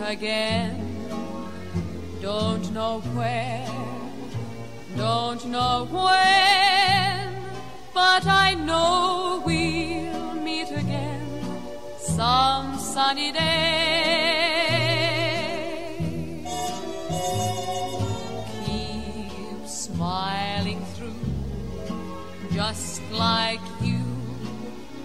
again. Don't know where, don't know when, but I know we'll meet again some sunny day. Keep smiling through, just like you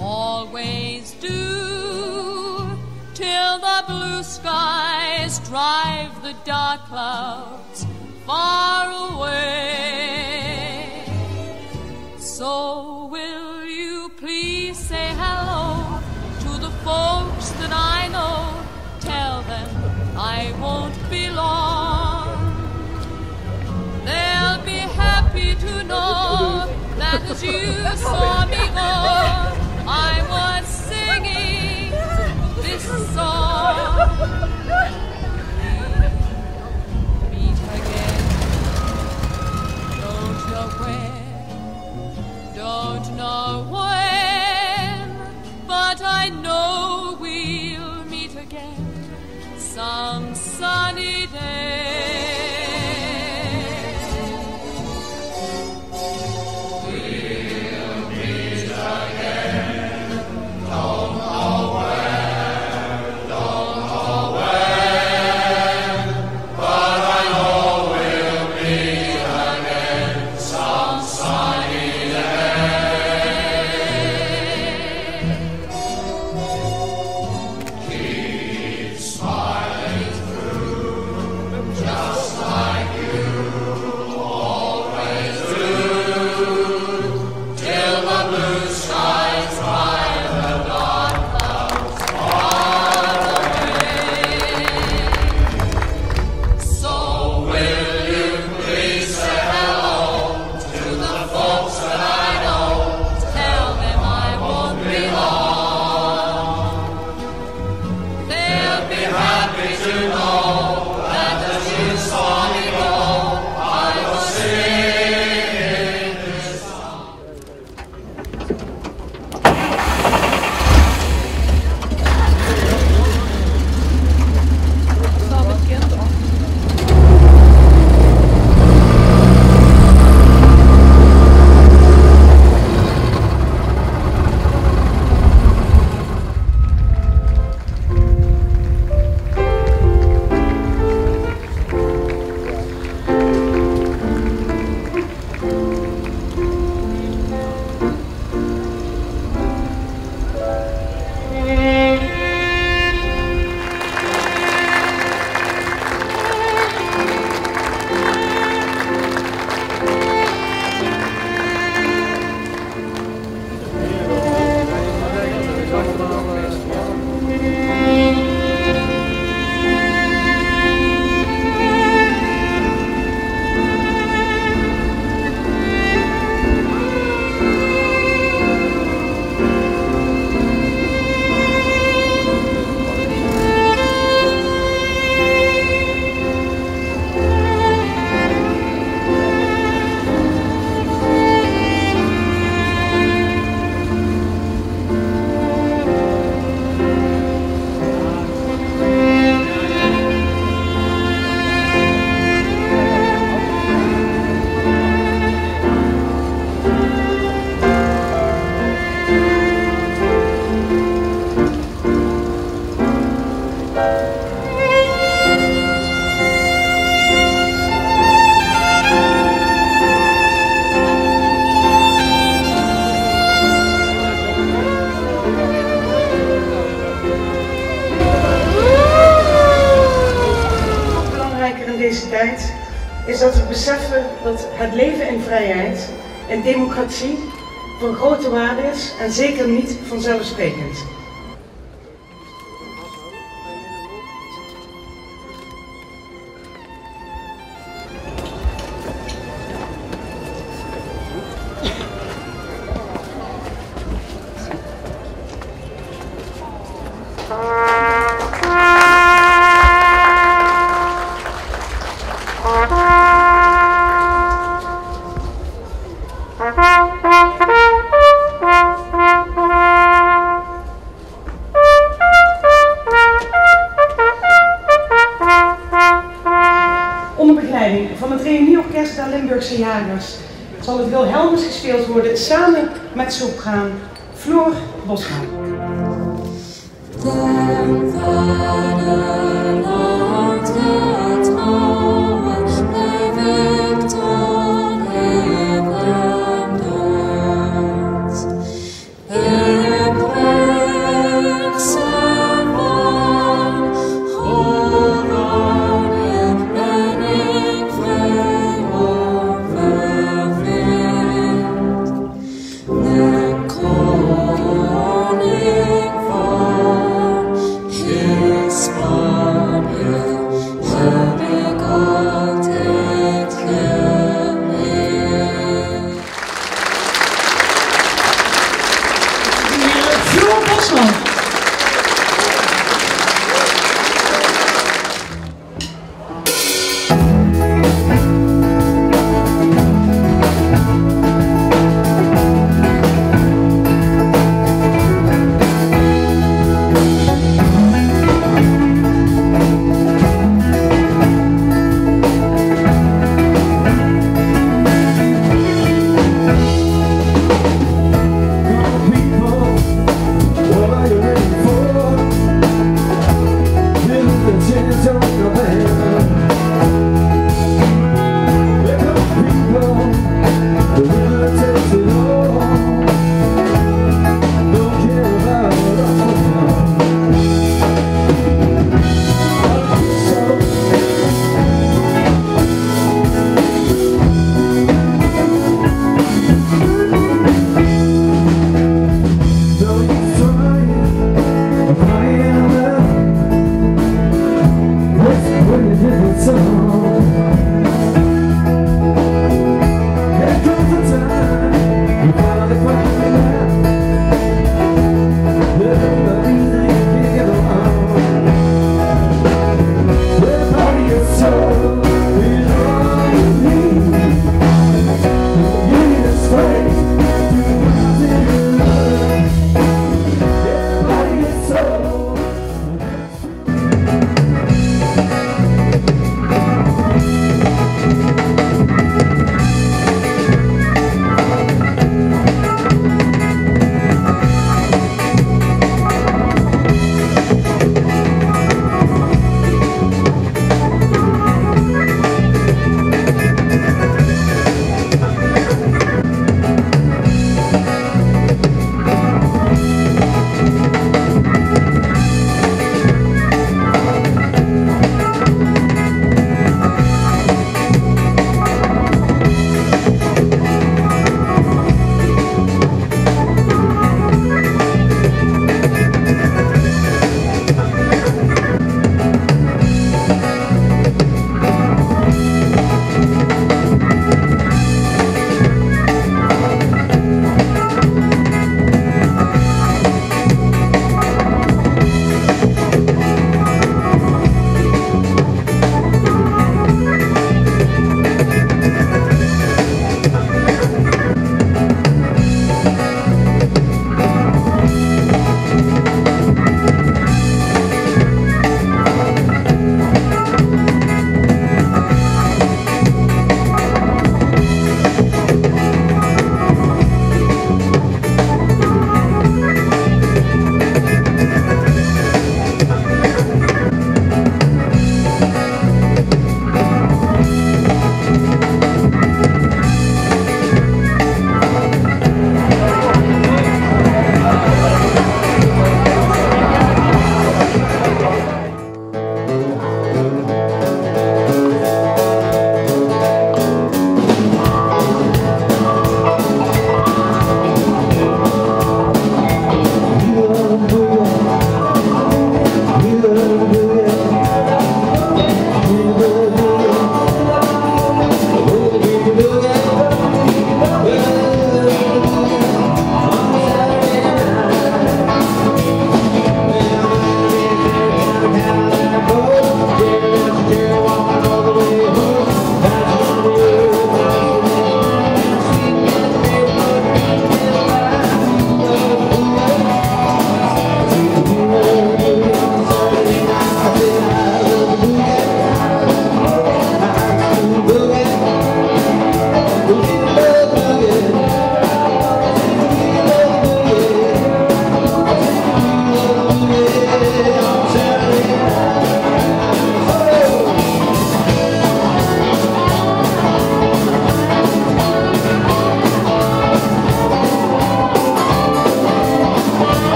always do, till the blue skies drive the dark clouds far away. So will you please say hello to the folks that I know? Tell them I won't be long. They'll be happy to know that as you saw me go, I was singing this song. We meet again. Don't know where, don't know when, but I know we'll meet again some sunny day. Is dat we beseffen dat het leven in vrijheid en democratie van grote waarde is en zeker niet vanzelfsprekend. Limburgse jagers zal het Wilhelmus gespeeld worden samen met sopraan Floor Bosma. Floor Bosma. What are you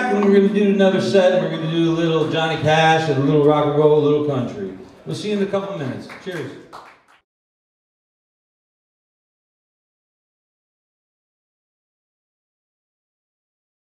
back and we're going to do another set, and we're going to do a little Johnny Cash, and a little rock and roll, a little country. We'll see you in a couple minutes. Cheers.